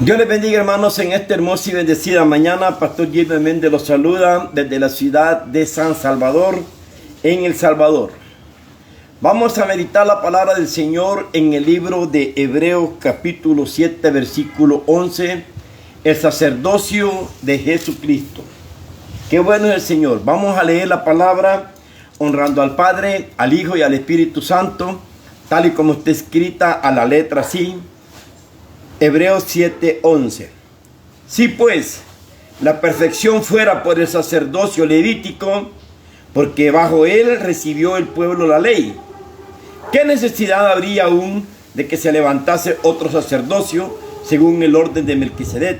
Dios les bendiga, hermanos, en esta hermosa y bendecida mañana. Pastor Gilbert Méndez los saluda desde la ciudad de San Salvador, en El Salvador. Vamos a meditar la palabra del Señor en el libro de Hebreos capítulo 7, versículo 11, el sacerdocio de Jesucristo. Qué bueno es el Señor. Vamos a leer la palabra honrando al Padre, al Hijo y al Espíritu Santo, tal y como está escrita a la letra así. Hebreos 7:11. Si pues la perfección fuera por el sacerdocio levítico, porque bajo él recibió el pueblo la ley, ¿qué necesidad habría aún de que se levantase otro sacerdocio según el orden de Melquisedec,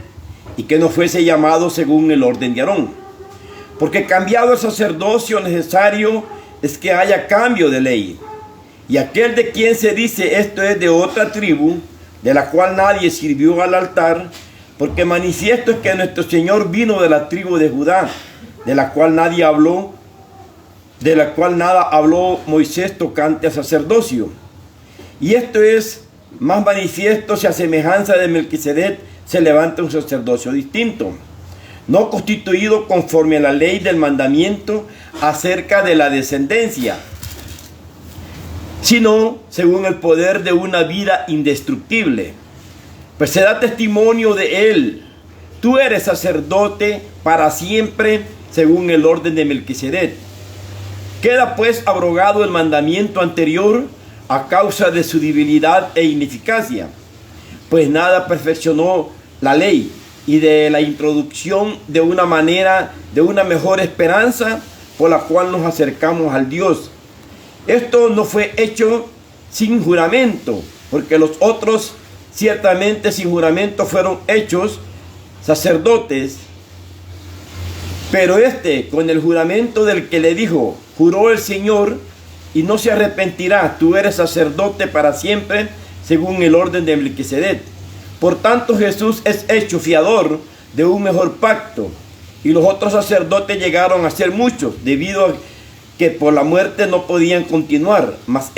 y que no fuese llamado según el orden de Aarón? Porque cambiado el sacerdocio, necesario es que haya cambio de ley. Y aquel de quien se dice esto es de otra tribu, de la cual nadie sirvió al altar, porque manifiesto es que nuestro Señor vino de la tribu de Judá, de la cual nada habló Moisés tocante a sacerdocio. Y esto es más manifiesto si a semejanza de Melquisedec se levanta un sacerdocio distinto, no constituido conforme a la ley del mandamiento acerca de la descendencia, sino según el poder de una vida indestructible. Pues se da testimonio de él: tú eres sacerdote para siempre según el orden de Melquisedec. Queda pues abrogado el mandamiento anterior a causa de su debilidad e ineficacia, pues nada perfeccionó la ley, y de la introducción de una mejor esperanza por la cual nos acercamos al Dios. Esto no fue hecho sin juramento, porque los otros ciertamente sin juramento fueron hechos sacerdotes, pero con el juramento del que le dijo: juró el Señor y no se arrepentirá, tú eres sacerdote para siempre según el orden de Melquisedec. Por tanto, Jesús es hecho fiador de un mejor pacto, y los otros sacerdotes llegaron a ser muchos, debido a que por la muerte no podían continuar, mas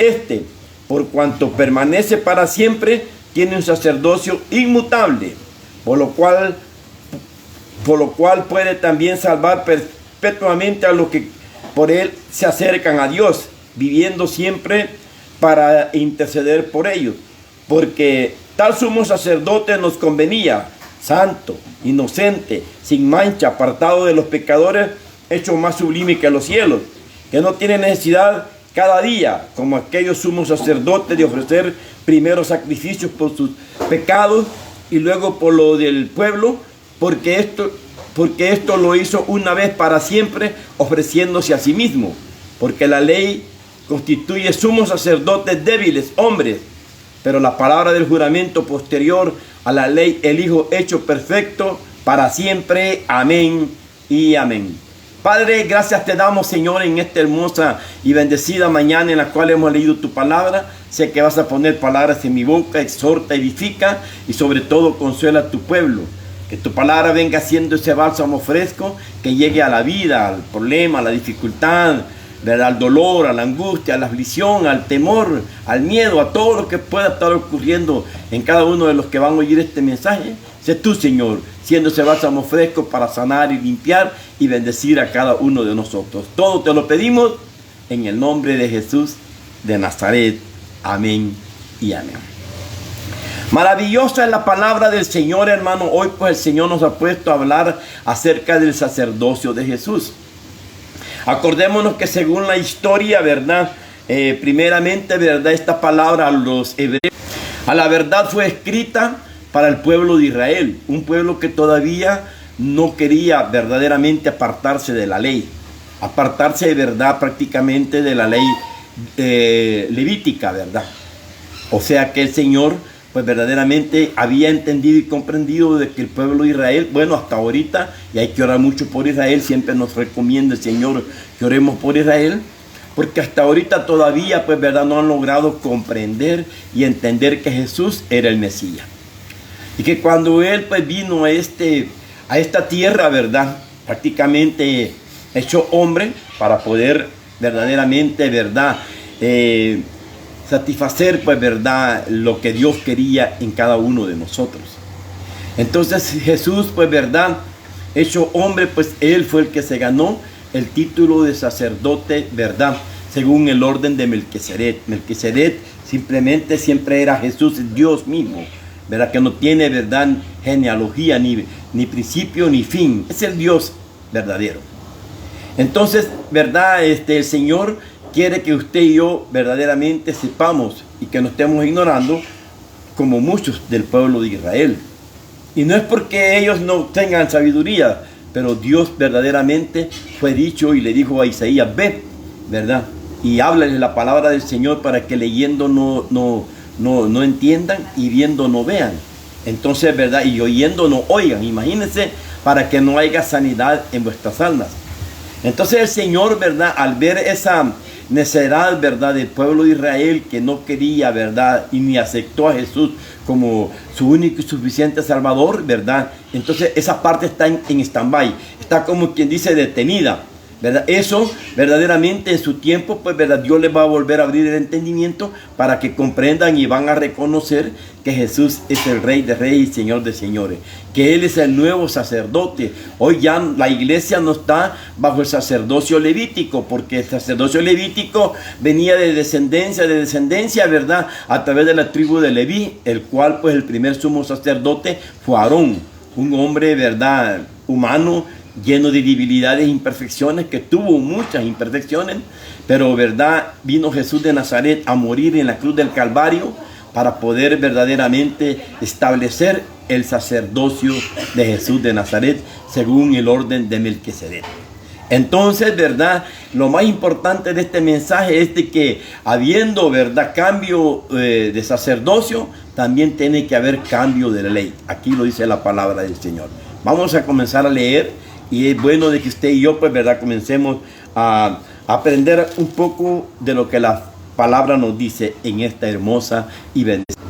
por cuanto permanece para siempre, tiene un sacerdocio inmutable, por lo cual puede también salvar perpetuamente a los que por él se acercan a Dios, viviendo siempre para interceder por ellos. Porque tal sumo sacerdote nos convenía, santo, inocente, sin mancha, apartado de los pecadores, hecho más sublime que los cielos, que no tiene necesidad cada día, como aquellos sumos sacerdotes, de ofrecer primero sacrificios por sus pecados y luego por lo del pueblo, porque esto lo hizo una vez para siempre, ofreciéndose a sí mismo. Porque la ley constituye sumos sacerdotes débiles, hombres, pero la palabra del juramento posterior a la ley, el Hijo hecho perfecto para siempre. Amén y amén. Padre, gracias te damos, Señor, en esta hermosa y bendecida mañana en la cual hemos leído tu palabra. Sé que vas a poner palabras en mi boca, exhorta, edifica y sobre todo consuela a tu pueblo. Que tu palabra venga siendo ese bálsamo fresco que llegue a la vida, al problema, a la dificultad, al dolor, a la angustia, a la aflicción, al temor, al miedo, a todo lo que pueda estar ocurriendo en cada uno de los que van a oír este mensaje. Sé tú, Señor, siendo ese bálsamo fresco para sanar y limpiar y bendecir a cada uno de nosotros. Todo te lo pedimos en el nombre de Jesús de Nazaret. Amén y amén. Maravillosa es la palabra del Señor, hermano. Hoy pues el Señor nos ha puesto a hablar acerca del sacerdocio de Jesús. Acordémonos que según la historia, ¿verdad? Primeramente, ¿verdad? Esta palabra a los hebreos, a la verdad fue escrita para el pueblo de Israel, un pueblo que todavía no quería verdaderamente apartarse de la ley, apartarse de verdad prácticamente de la ley levítica, ¿verdad? O sea que el Señor pues verdaderamente había entendido y comprendido de que el pueblo de Israel, bueno, hasta ahorita, y hay que orar mucho por Israel, siempre nos recomienda el Señor que oremos por Israel, porque hasta ahorita todavía pues verdad no han logrado comprender y entender que Jesús era el Mesías. Y que cuando Él pues vino a esta tierra, ¿verdad? Prácticamente hecho hombre para poder verdaderamente, ¿verdad? Satisfacer pues, ¿verdad? Lo que Dios quería en cada uno de nosotros. Entonces Jesús, pues verdad, hecho hombre, pues él fue el que se ganó el título de sacerdote, verdad, según el orden de Melquisedec. Melquisedec simplemente siempre era Jesús, Dios mismo, verdad, que no tiene, verdad, genealogía, ni principio, ni fin. Es el Dios verdadero. Entonces, verdad, el Señor quiere que usted y yo verdaderamente sepamos y que no estemos ignorando como muchos del pueblo de Israel. Y no es porque ellos no tengan sabiduría, pero Dios verdaderamente fue dicho y le dijo a Isaías, ve, ¿verdad? Y háblale la palabra del Señor para que leyendo no entiendan y viendo no vean. Entonces, ¿verdad? Y oyendo no oigan. Imagínense, para que no haya sanidad en vuestras almas. Entonces el Señor, ¿verdad? Al ver esa necedad, ¿verdad? Del pueblo de Israel que no quería, ¿verdad? Y ni aceptó a Jesús como su único y suficiente Salvador, ¿verdad? Entonces esa parte está en stand-by, está como quien dice detenida, ¿verdad? Eso verdaderamente en su tiempo, pues, ¿verdad? Dios les va a volver a abrir el entendimiento para que comprendan y van a reconocer que Jesús es el Rey de Reyes y Señor de Señores, que Él es el nuevo sacerdote. Hoy ya la iglesia no está bajo el sacerdocio levítico, porque el sacerdocio levítico venía de descendencia, ¿verdad? A través de la tribu de Leví, el cual, pues, el primer sumo sacerdote fue Aarón, un hombre, ¿verdad? Humano, lleno de debilidades e imperfecciones, que tuvo muchas imperfecciones, pero, ¿verdad? Vino Jesús de Nazaret a morir en la cruz del Calvario para poder verdaderamente establecer el sacerdocio de Jesús de Nazaret según el orden de Melquisedec. Entonces, ¿verdad? Lo más importante de este mensaje es de que habiendo, ¿verdad?, cambio de sacerdocio, también tiene que haber cambio de la ley. Aquí lo dice la palabra del Señor. Vamos a comenzar a leer y es bueno de que usted y yo, pues, ¿verdad?, comencemos a aprender un poco de lo que la palabra nos dice en esta hermosa y bendecida.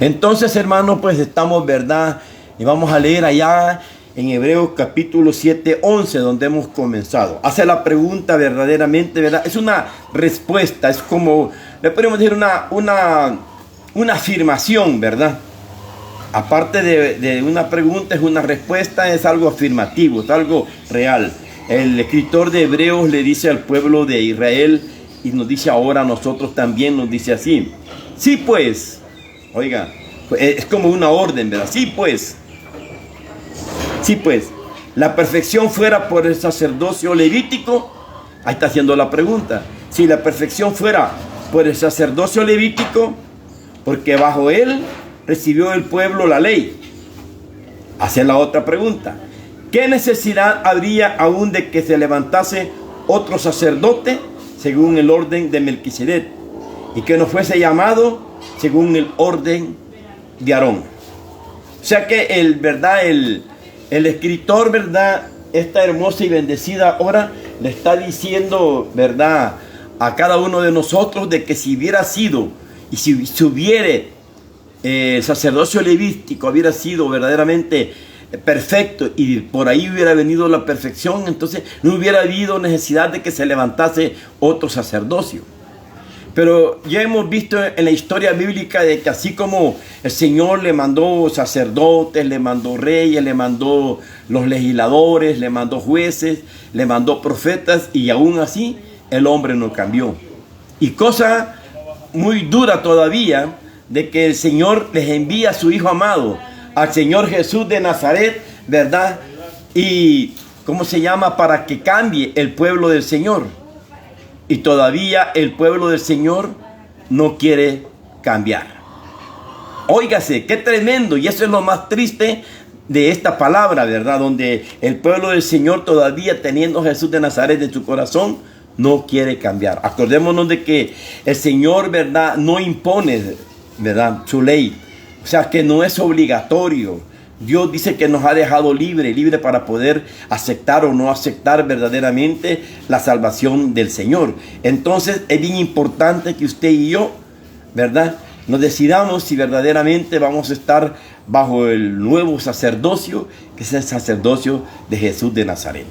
Entonces, hermanos, pues estamos, ¿verdad?, y vamos a leer allá en Hebreos capítulo 7, 11, donde hemos comenzado. Hace la pregunta verdaderamente, ¿verdad? Es una respuesta, es como, le podemos decir una afirmación, ¿verdad? Aparte de una pregunta, es una respuesta, es algo afirmativo, es algo real. El escritor de Hebreos le dice al pueblo de Israel, y nos dice ahora a nosotros también, nos dice así: sí, pues, oiga, es como una orden, ¿verdad? Sí, pues, la perfección fuera por el sacerdocio levítico. Ahí está haciendo la pregunta. Si la perfección fuera por el sacerdocio levítico, porque bajo él recibió el pueblo la ley. Hace la otra pregunta: ¿qué necesidad habría aún de que se levantase otro sacerdote según el orden de Melquisedec y que no fuese llamado según el orden de Aarón? O sea que el escritor, ¿verdad?, esta hermosa y bendecida hora le está diciendo, ¿verdad?, a cada uno de nosotros de que si hubiera sido y si hubiera el sacerdocio levítico hubiera sido verdaderamente perfecto y por ahí hubiera venido la perfección, entonces no hubiera habido necesidad de que se levantase otro sacerdocio. Pero ya hemos visto en la historia bíblica de que así como el Señor le mandó sacerdotes, le mandó reyes, le mandó los legisladores, le mandó jueces, le mandó profetas, y aún así el hombre no cambió. Y cosa muy dura todavía, de que el Señor les envía a su Hijo amado, al Señor Jesús de Nazaret, ¿verdad? Y, ¿cómo se llama? Para que cambie el pueblo del Señor. Y todavía el pueblo del Señor no quiere cambiar. Óigase, qué tremendo. Y eso es lo más triste de esta palabra, ¿verdad? Donde el pueblo del Señor, todavía teniendo a Jesús de Nazaret en su corazón, no quiere cambiar. Acordémonos de que el Señor, ¿verdad?, no impone, ¿verdad?, su ley. O sea, que no es obligatorio. Dios dice que nos ha dejado libre para poder aceptar o no aceptar verdaderamente la salvación del Señor. Entonces es bien importante que usted y yo, ¿verdad?, nos decidamos si verdaderamente vamos a estar bajo el nuevo sacerdocio, que es el sacerdocio de Jesús de Nazaret.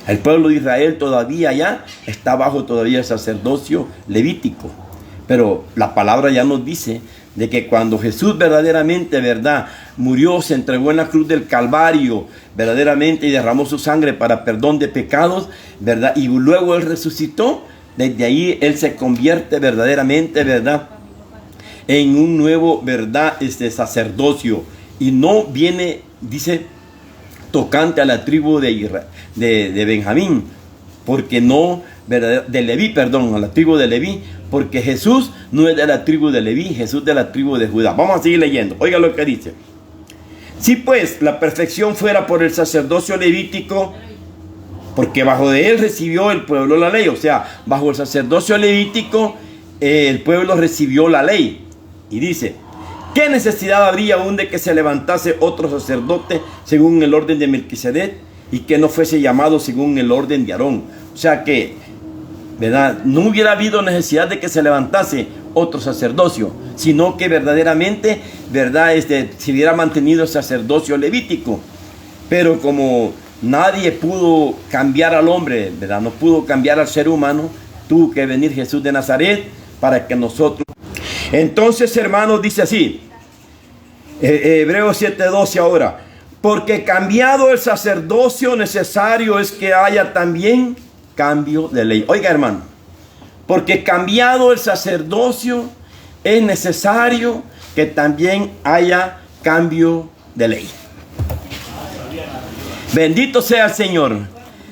El pueblo de Israel todavía ya está bajo todavía el sacerdocio levítico. Pero la palabra ya nos dice de que cuando Jesús verdaderamente, ¿verdad?, murió, se entregó en la cruz del Calvario, verdaderamente, y derramó su sangre para perdón de pecados, ¿verdad? Y luego Él resucitó. Desde ahí Él se convierte verdaderamente, ¿verdad?, en un nuevo, ¿verdad?, sacerdocio. Y no viene, dice, tocante a la tribu de Benjamín, porque no, ¿verdad?, de Leví, perdón, a la tribu de Leví, porque Jesús no es de la tribu de Leví, Jesús de la tribu de Judá. Vamos a seguir leyendo. Oiga lo que dice. Si pues la perfección fuera por el sacerdocio levítico, porque bajo de él recibió el pueblo la ley, o sea, bajo el sacerdocio levítico el pueblo recibió la ley. Y dice, ¿qué necesidad habría aún de que se levantase otro sacerdote según el orden de Melquisedec y que no fuese llamado según el orden de Aarón? O sea que, ¿verdad?, no hubiera habido necesidad de que se levantase otro sacerdocio, sino que verdaderamente, ¿verdad?, se hubiera mantenido el sacerdocio levítico. Pero como nadie pudo cambiar al hombre, ¿verdad?, no pudo cambiar al ser humano, tuvo que venir Jesús de Nazaret para que nosotros... Entonces, hermanos, dice así, Hebreos 7:12 ahora, porque cambiado el sacerdocio necesario es que haya también cambio de ley. Oiga, hermano, porque cambiado el sacerdocio es necesario que también haya cambio de ley. Bendito sea el Señor.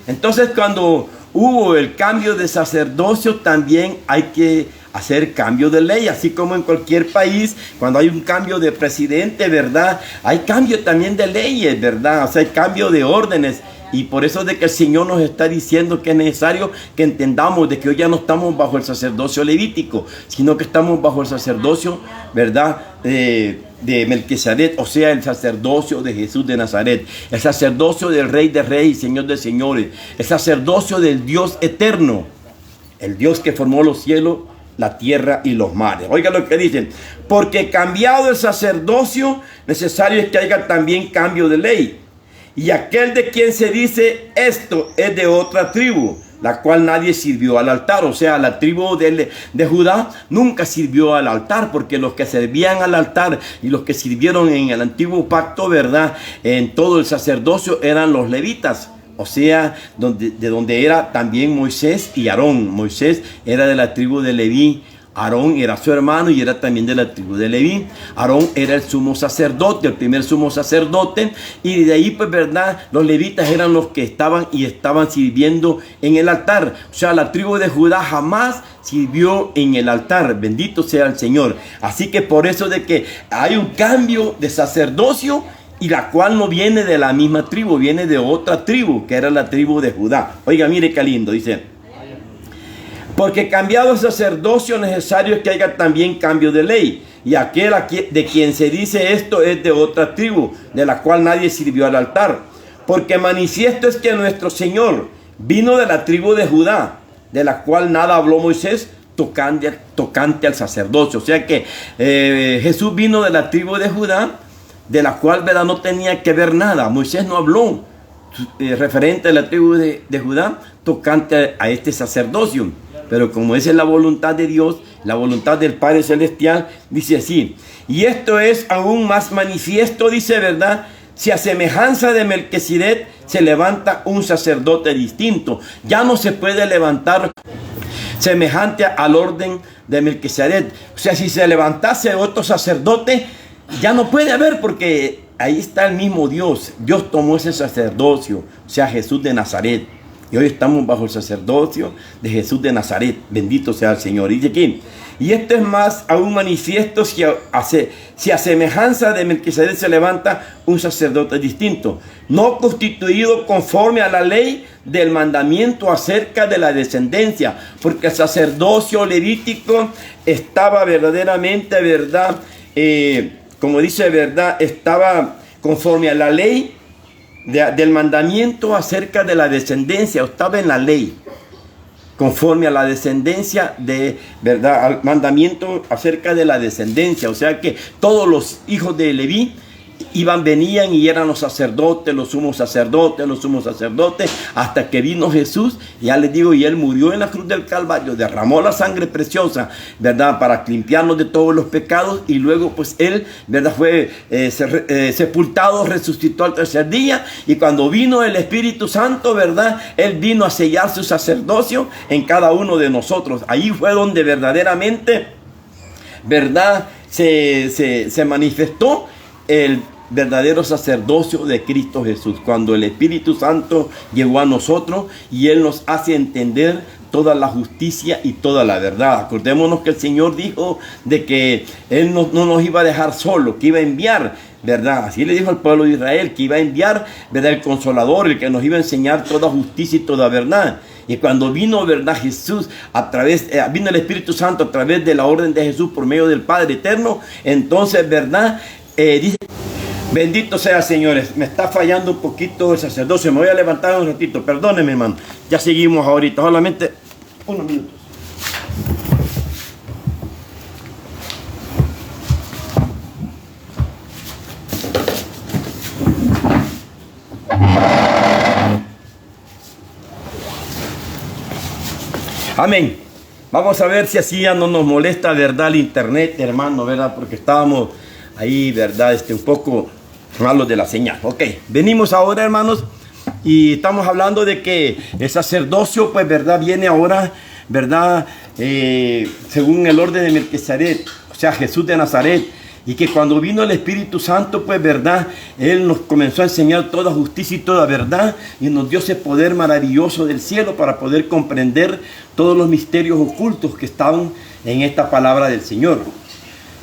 Entonces, cuando hubo el cambio de sacerdocio, también hay que hacer cambio de ley, así como en cualquier país, cuando hay un cambio de presidente, ¿verdad?, hay cambio también de leyes, ¿verdad? O sea, hay cambio de órdenes. Y por eso de que el Señor nos está diciendo que es necesario que entendamos de que hoy ya no estamos bajo el sacerdocio levítico, sino que estamos bajo el sacerdocio, ¿verdad?, de Melquisedec, o sea, el sacerdocio de Jesús de Nazaret, el sacerdocio del Rey de Reyes, Señor de Señores, el sacerdocio del Dios eterno, el Dios que formó los cielos, la tierra y los mares. Oiga lo que dicen, porque cambiado el sacerdocio, necesario es que haya también cambio de ley. Y aquel de quien se dice esto es de otra tribu, la cual nadie sirvió al altar. O sea, la tribu de Judá nunca sirvió al altar, porque los que servían al altar y los que sirvieron en el antiguo pacto, ¿verdad?, en todo el sacerdocio eran los levitas. O sea, de donde era también Moisés y Aarón. Moisés era de la tribu de Leví, Aarón era su hermano y era también de la tribu de Leví. Aarón era el sumo sacerdote, el primer sumo sacerdote, y de ahí, pues, verdad, los levitas eran los que estaban sirviendo en el altar. O sea, la tribu de Judá jamás sirvió en el altar. Bendito sea el Señor. Así que por eso de que hay un cambio de sacerdocio, y la cual no viene de la misma tribu, viene de otra tribu, que era la tribu de Judá. Oiga, mire qué lindo, dice, porque cambiado el sacerdocio necesario es que haya también cambio de ley. Y aquel de quien se dice esto es de otra tribu, de la cual nadie sirvió al altar. Porque manifiesto es que nuestro Señor vino de la tribu de Judá, de la cual nada habló Moisés tocante al sacerdocio. O sea que Jesús vino de la tribu de Judá, de la cual, ¿verdad?, no tenía que ver nada. Moisés no habló referente a la tribu de Judá tocante a este sacerdocio. Pero como esa es la voluntad de Dios, la voluntad del Padre Celestial, dice así, y esto es aún más manifiesto, dice, ¿verdad?, si a semejanza de Melquisedec se levanta un sacerdote distinto. Ya no se puede levantar semejante al orden de Melquisedec. O sea, si se levantase otro sacerdote, ya no puede haber, porque ahí está el mismo Dios. Dios tomó ese sacerdocio, o sea, Jesús de Nazaret. Y hoy estamos bajo el sacerdocio de Jesús de Nazaret. Bendito sea el Señor. Y dice aquí, y esto es más aún manifiesto si a semejanza de Melquisedec se levanta un sacerdote distinto, no constituido conforme a la ley del mandamiento acerca de la descendencia, porque el sacerdocio levítico estaba verdaderamente, ¿verdad?, como dice, ¿verdad?, estaba conforme a la ley del mandamiento acerca de la descendencia. Estaba en la ley, conforme a la descendencia de, ¿verdad?, al mandamiento acerca de la descendencia. O sea que todos los hijos de Leví venían y eran los sacerdotes, los sumos sacerdotes, hasta que vino Jesús, ya les digo, y Él murió en la cruz del Calvario, derramó la sangre preciosa, ¿verdad? Para limpiarnos de todos los pecados, y luego pues Él, ¿verdad? Fue sepultado, resucitó al tercer día, y cuando vino el Espíritu Santo, ¿verdad? Él vino a sellar su sacerdocio en cada uno de nosotros. Ahí fue donde verdaderamente, ¿verdad? Se manifestó el verdadero sacerdocio de Cristo Jesús, cuando el Espíritu Santo llegó a nosotros y Él nos hace entender toda la justicia y toda la verdad. Acordémonos que el Señor dijo de que Él no nos iba a dejar solo, que iba a enviar, ¿verdad? Así le dijo al pueblo de Israel, que iba a enviar, ¿verdad? El Consolador, el que nos iba a enseñar toda justicia y toda verdad. Y cuando vino, ¿verdad? Jesús, vino el Espíritu Santo a través de la orden de Jesús por medio del Padre Eterno, entonces, ¿verdad? Dice, bendito sea, señores, me está fallando un poquito el sacerdocio, me voy a levantar un ratito, perdónenme, hermano, ya seguimos ahorita, solamente unos minutos. Amén. Vamos a ver si así ya no nos molesta, ¿verdad? El internet, hermano, ¿verdad? Porque estábamos ahí, ¿verdad? Un poco malos de la señal. Ok, venimos ahora, hermanos, y estamos hablando de que el sacerdocio, pues, ¿verdad? Viene ahora, ¿verdad? Según el orden de Melquisedec, o sea, Jesús de Nazaret. Y que cuando vino el Espíritu Santo, pues, ¿verdad? Él nos comenzó a enseñar toda justicia y toda verdad. Y nos dio ese poder maravilloso del cielo para poder comprender todos los misterios ocultos que estaban en esta palabra del Señor.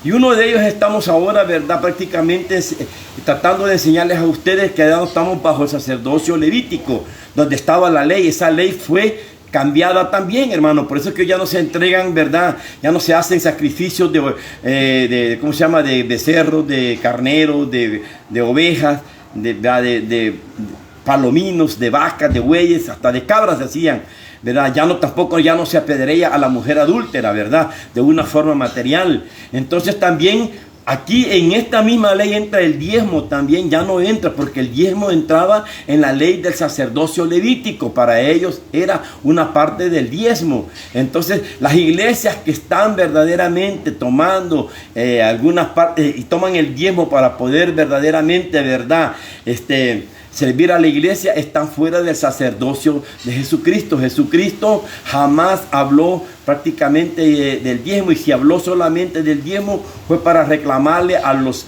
Y uno de ellos estamos ahora, ¿verdad? Prácticamente tratando de enseñarles a ustedes que ya estamos bajo el sacerdocio levítico, donde estaba la ley. Esa ley fue cambiada también, hermano. Por eso es que ya no se entregan, ¿verdad? Ya no se hacen sacrificios ¿cómo se llama? De becerros, de carneros, de ovejas, de palominos, de vacas, de bueyes, hasta de cabras se hacían, ¿verdad? Tampoco ya no se apedrea a la mujer adúltera, ¿verdad? De una forma material. Entonces también aquí en esta misma ley entra el diezmo también, ya no entra, porque el diezmo entraba en la ley del sacerdocio levítico. Para ellos era una parte del diezmo. Entonces las iglesias que están verdaderamente tomando algunas partes y toman el diezmo para poder verdaderamente, ¿verdad? Servir a la iglesia, están fuera del sacerdocio de Jesucristo. Jesucristo jamás habló prácticamente del diezmo, y si habló solamente del diezmo fue para reclamarle a los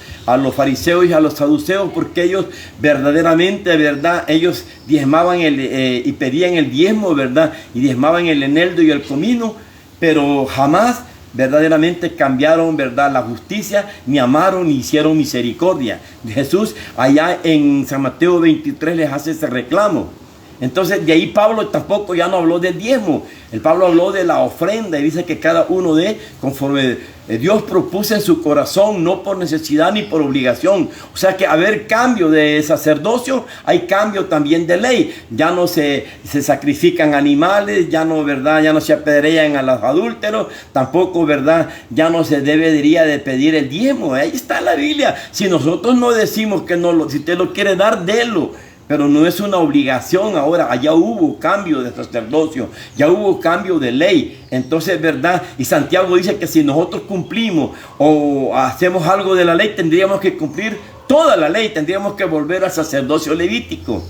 fariseos y a los saduceos, porque ellos verdaderamente, ¿verdad? Ellos diezmaban y pedían el diezmo, ¿verdad? Y diezmaban el eneldo y el comino, pero jamás verdaderamente cambiaron, ¿verdad?, la justicia, ni amaron ni hicieron misericordia. Jesús allá en San Mateo 23 les hace ese reclamo. Entonces de ahí Pablo tampoco ya no habló del diezmo. El Pablo habló de la ofrenda y dice que cada uno dé conforme Dios propuso en su corazón, no por necesidad ni por obligación. O sea que haber cambio de sacerdocio, hay cambio también de ley. Ya no se sacrifican animales, ya no, ¿verdad? Ya no se apedrean a los adúlteros, tampoco, ¿verdad? Ya no se debería de pedir el diezmo. Ahí está la Biblia. Si nosotros no decimos que no, si usted lo quiere dar, délo. Pero no es una obligación ahora. Allá hubo cambio de sacerdocio, ya hubo cambio de ley. Entonces, ¿verdad? Y Santiago dice que si nosotros cumplimos o hacemos algo de la ley, tendríamos que cumplir toda la ley, tendríamos que volver al sacerdocio levítico.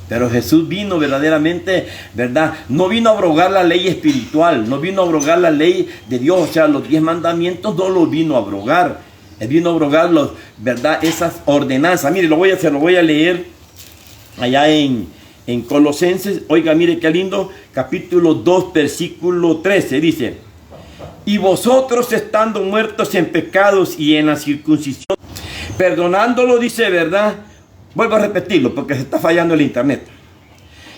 Pero Jesús vino verdaderamente, ¿verdad? No vino a abrogar la ley espiritual, no vino a abrogar la ley de Dios. O sea, los 10 mandamientos no los vino a abrogar. Él vino a abrogar, ¿verdad? Esas ordenanzas. Mire, lo voy a leer allá en Colosenses. Oiga, mire qué lindo, capítulo 2, versículo 13, dice: y vosotros, estando muertos en pecados y en la circuncisión, perdonándolo, dice, ¿verdad? Vuelvo a repetirlo porque se está fallando el internet.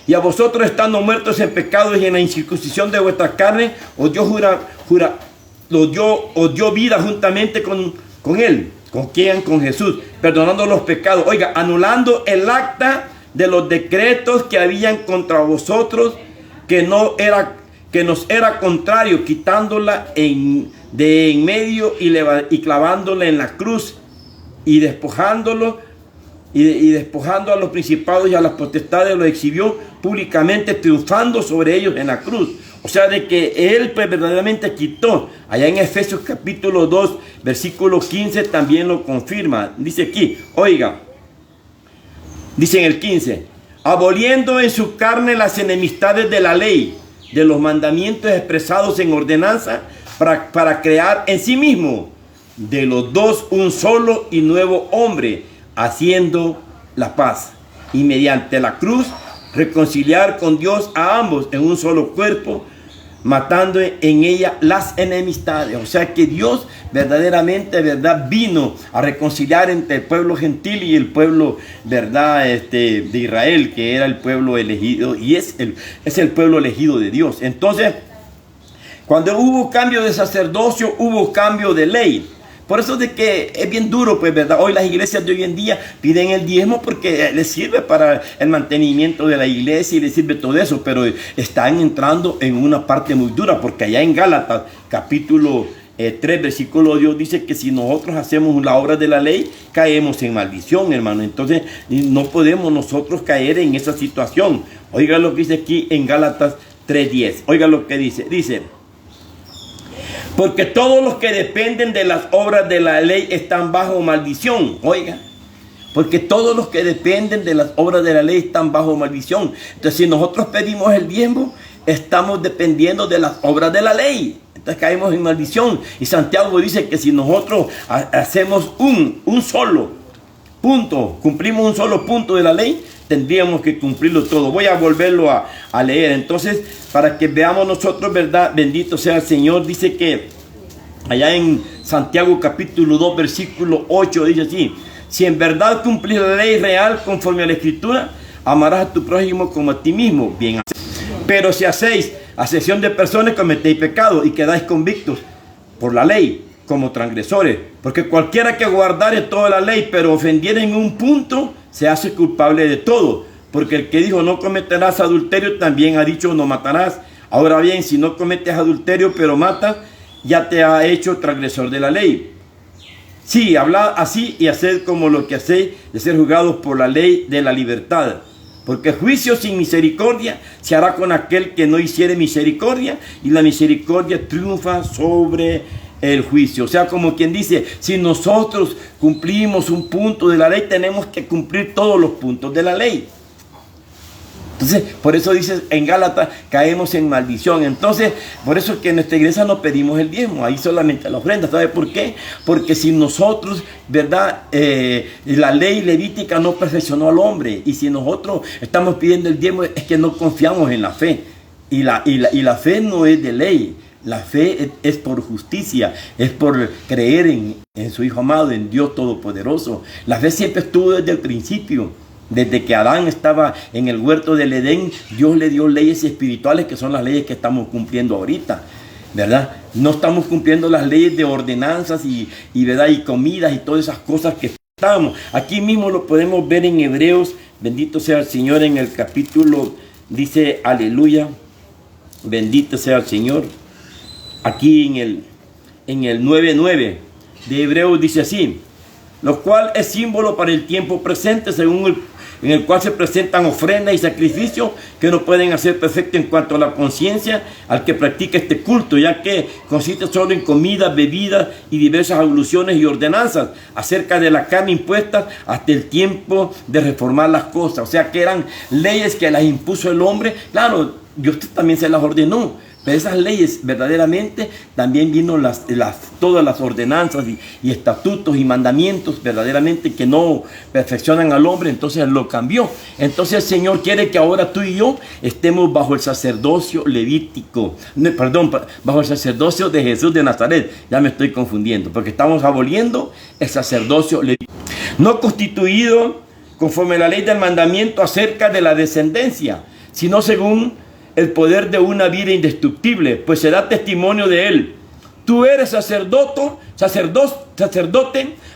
Y a vosotros, estando muertos en pecados y en la incircuncisión de vuestra carne, os dio vida juntamente con él. ¿Con quién? Con Jesús, perdonando los pecados. Oiga, anulando el acta de los decretos que habían contra vosotros, que nos era contrario, quitándola de en medio y clavándola en la cruz, y despojándolo, y despojando a los principados y a las potestades, los exhibió públicamente, triunfando sobre ellos en la cruz. O sea, de que Él pues verdaderamente quitó. Allá en Efesios capítulo 2, versículo 15 también lo confirma. Dice aquí, oiga, dice en el 15, aboliendo en su carne las enemistades de la ley, de los mandamientos expresados en ordenanza, para crear en sí mismo de los dos un solo y nuevo hombre, haciendo la paz, y mediante la cruz reconciliar con Dios a ambos en un solo cuerpo, matando en ella las enemistades. O sea que Dios verdaderamente, verdad, vino a reconciliar entre el pueblo gentil y el pueblo, verdad, de Israel, que era el pueblo elegido, y es el pueblo elegido de Dios. Entonces, cuando hubo cambio de sacerdocio, hubo cambio de ley. Por eso de que es bien duro, pues, ¿verdad? Hoy las iglesias de hoy en día piden el diezmo porque les sirve para el mantenimiento de la iglesia y les sirve todo eso, pero están entrando en una parte muy dura, porque allá en Gálatas, capítulo 3, versículo 2, dice que si nosotros hacemos la obra de la ley, caemos en maldición, hermano. Entonces, no podemos nosotros caer en esa situación. Oiga lo que dice aquí en Gálatas 3:10. Oiga lo que dice. Dice, porque todos los que dependen de las obras de la ley están bajo maldición. Oiga, porque todos los que dependen de las obras de la ley están bajo maldición. Entonces, si nosotros pedimos el diezmo, estamos dependiendo de las obras de la ley. Entonces caemos en maldición. Y Santiago dice que si nosotros hacemos un solo punto, cumplimos un solo punto de la ley, tendríamos que cumplirlo todo. Voy a volverlo a leer. Entonces, para que veamos nosotros, verdad, bendito sea el Señor, dice que allá en Santiago capítulo 2, versículo 8, dice así: si en verdad cumplís la ley real conforme a la Escritura, amarás a tu prójimo como a ti mismo. Bien, pero si hacéis acepción de personas, cometéis pecado y quedáis convictos por la ley como transgresores, porque cualquiera que guardare toda la ley, pero ofendiere en un punto, se hace culpable de todo. Porque el que dijo no cometerás adulterio, también ha dicho no matarás. Ahora bien, si no cometes adulterio, pero matas, ya te ha hecho transgresor de la ley. Sí, hablad así y haced como lo que hacéis, de ser juzgados por la ley de la libertad. Porque juicio sin misericordia se hará con aquel que no hiciere misericordia, y la misericordia triunfa sobre el juicio. O sea, como quien dice, si nosotros cumplimos un punto de la ley, tenemos que cumplir todos los puntos de la ley. Entonces, por eso dice en Gálatas, caemos en maldición. Entonces, por eso es que en nuestra iglesia no pedimos el diezmo, ahí solamente la ofrenda. ¿Sabe por qué? Porque si nosotros, verdad, la ley levítica no perfeccionó al hombre, y si nosotros estamos pidiendo el diezmo, es que no confiamos en la fe. Y la fe no es de ley. La fe es por justicia, es por creer en su Hijo amado, en Dios Todopoderoso. La fe siempre estuvo desde el principio. Desde que Adán estaba en el huerto del Edén, Dios le dio leyes espirituales, que son las leyes que estamos cumpliendo ahorita, ¿verdad? No estamos cumpliendo las leyes de ordenanzas ¿verdad? Y comidas y todas esas cosas que estamos. Aquí mismo lo podemos ver en Hebreos, bendito sea el Señor, en el capítulo, dice, aleluya, bendito sea el Señor. Aquí en el 9:9 de Hebreos dice así: lo cual es símbolo para el tiempo presente, en el cual se presentan ofrendas y sacrificios que no pueden hacer perfecto en cuanto a la conciencia al que practica este culto, ya que consiste solo en comida, bebida y diversas alusiones y ordenanzas acerca de la carne impuestas hasta el tiempo de reformar las cosas. O sea que eran leyes que las impuso el hombre. Claro, Dios también se las ordenó. Pero esas leyes verdaderamente también vino todas las ordenanzas y estatutos y mandamientos verdaderamente que no perfeccionan al hombre, entonces lo cambió. Entonces el Señor quiere que ahora tú y yo estemos bajo el sacerdocio levítico, bajo el sacerdocio de Jesús de Nazaret. Ya me estoy confundiendo, porque estamos aboliendo el sacerdocio levítico, no constituido conforme a la ley del mandamiento acerca de la descendencia, sino según el poder de una vida indestructible, pues se da testimonio de él. Tú eres sacerdote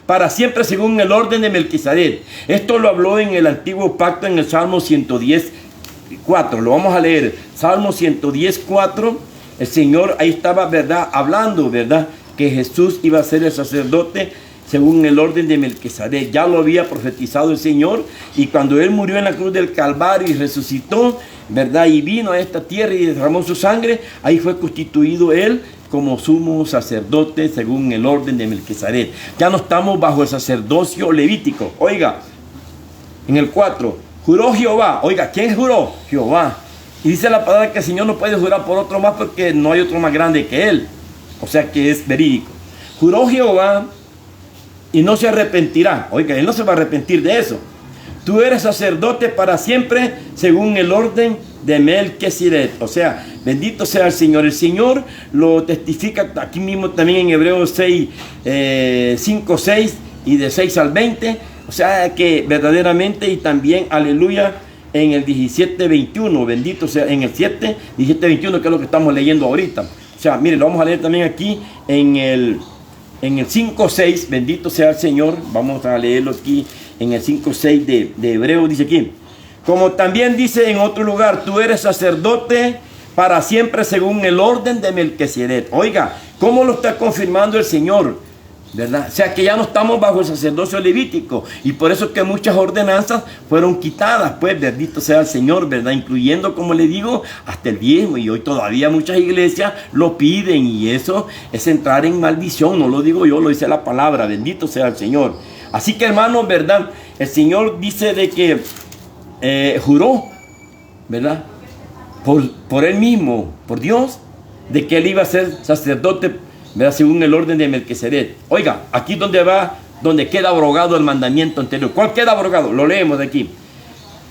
para siempre según el orden de Melquisedec. Esto lo habló en el antiguo pacto en el Salmo 110:4. Lo vamos a leer. Salmo 110:4. El Señor ahí estaba, ¿verdad? Hablando, ¿verdad? Que Jesús iba a ser el sacerdote según el orden de Melquisedec. Ya lo había profetizado el Señor, y cuando Él murió en la cruz del Calvario y resucitó, ¿verdad? Y vino a esta tierra y derramó su sangre, ahí fue constituido Él como sumo sacerdote según el orden de Melquisedec. Ya no estamos bajo el sacerdocio levítico. Oiga, en el 4, juró Jehová. Oiga, ¿quién juró? Jehová. Y dice la palabra que el Señor no puede jurar por otro más porque no hay otro más grande que Él. O sea que es verídico. Juró Jehová y no se arrepentirá. Oiga, Él no se va a arrepentir de eso. Tú eres sacerdote para siempre según el orden de Melquisedec. O sea, bendito sea el Señor. El Señor lo testifica aquí mismo también en Hebreos 6, 5, 6 y de 6 al 20. O sea que verdaderamente, y también, aleluya, en el 17, 21, bendito sea, en el 7, 17, 21, que es lo que estamos leyendo ahorita. O sea, mire, lo vamos a leer también aquí en el 5, 6, bendito sea el Señor. Vamos a leerlo aquí en el 5, 6 de Hebreos, dice aquí. Como también dice en otro lugar, tú eres sacerdote para siempre según el orden de Melquisedec. Oiga, ¿cómo lo está confirmando el Señor? ¿Verdad? O sea que ya no estamos bajo el sacerdocio levítico, y por eso que muchas ordenanzas fueron quitadas, pues bendito sea el Señor, ¿verdad? Incluyendo, como le digo, hasta el diezmo, y hoy todavía muchas iglesias lo piden, y eso es entrar en maldición. No lo digo yo, lo dice la palabra, bendito sea el Señor. Así que, hermanos, ¿verdad? El Señor dice de que juró, ¿verdad? Por Él mismo, por Dios, de que Él iba a ser sacerdote, ¿verdad? Según el orden de Melquisedec. Oiga, aquí donde queda abrogado el mandamiento anterior. ¿Cuál queda abrogado? Lo leemos de aquí.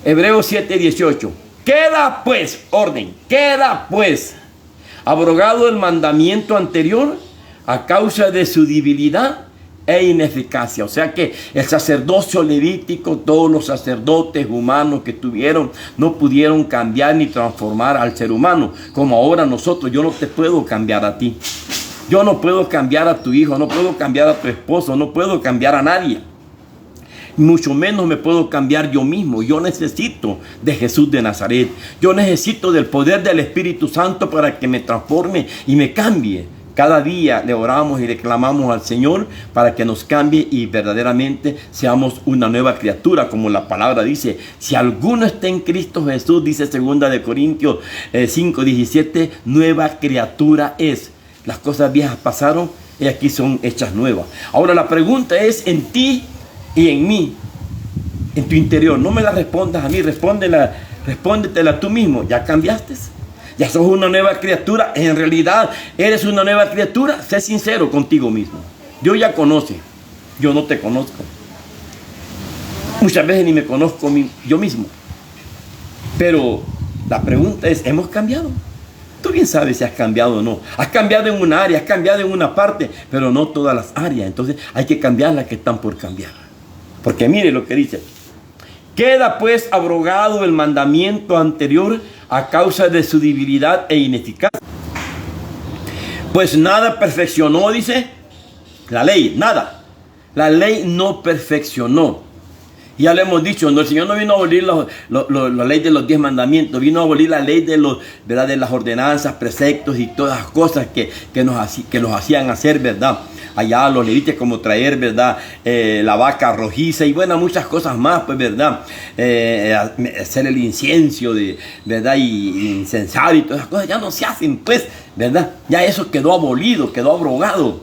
Hebreos 7, 18. Queda pues, orden, queda pues abrogado el mandamiento anterior a causa de su debilidad e ineficacia. O sea que el sacerdocio levítico, todos los sacerdotes humanos que tuvieron, no pudieron cambiar ni transformar al ser humano. Como ahora nosotros, yo no te puedo cambiar a ti. Yo no puedo cambiar a tu hijo, no puedo cambiar a tu esposo, no puedo cambiar a nadie. Mucho menos me puedo cambiar yo mismo. Yo necesito de Jesús de Nazaret. Yo necesito del poder del Espíritu Santo para que me transforme y me cambie. Cada día le oramos y le clamamos al Señor para que nos cambie y verdaderamente seamos una nueva criatura, como la palabra dice. Si alguno está en Cristo Jesús, dice 2 de Corintios 5, 17, nueva criatura es. Las cosas viejas pasaron y aquí son hechas nuevas. Ahora la pregunta es en ti y en mí, en tu interior. No me la respondas a mí, respóndetela tú mismo. ¿Ya cambiaste? ¿Ya sos una nueva criatura? ¿En realidad eres una nueva criatura? Sé sincero contigo mismo. Dios ya conoce, yo no te conozco. Muchas veces ni me conozco yo mismo. Pero la pregunta es, ¿hemos cambiado? Tú bien sabes si has cambiado o no. Has cambiado en una área, has cambiado en una parte, pero no todas las áreas. Entonces hay que cambiar las que están por cambiar. Porque mire lo que dice. Queda pues abrogado el mandamiento anterior a causa de su debilidad e ineficacia. Pues nada perfeccionó, dice la ley, nada. La ley no perfeccionó. Ya le hemos dicho, no, el Señor no vino a abolir la ley de los 10 mandamientos, vino a abolir la ley de ¿verdad? De las ordenanzas, preceptos y todas las cosas que los hacían hacer, ¿verdad? Allá los levitas, como traer, ¿verdad? La vaca rojiza y bueno, muchas cosas más, pues, ¿verdad? Hacer el incienso, ¿verdad? Y incensar y todas las cosas, ya no se hacen, pues, ¿verdad? Ya eso quedó abolido, quedó abrogado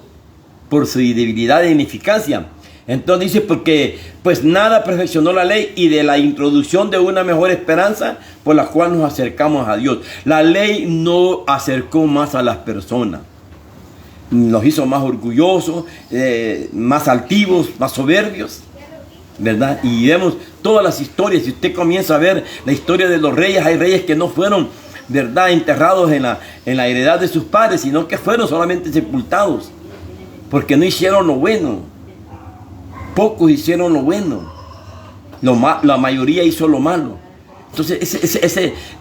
por su debilidad e ineficacia. Entonces dice, porque pues nada perfeccionó la ley y de la introducción de una mejor esperanza por la cual nos acercamos a Dios. La ley no acercó más a las personas. Los hizo más orgullosos, más altivos, más soberbios, ¿verdad? Y vemos todas las historias. Si usted comienza a ver la historia de los reyes, hay reyes que no fueron, ¿verdad?, enterrados en la heredad de sus padres, sino que fueron solamente sepultados, porque no hicieron lo bueno. Pocos hicieron lo bueno, la mayoría hizo lo malo. Entonces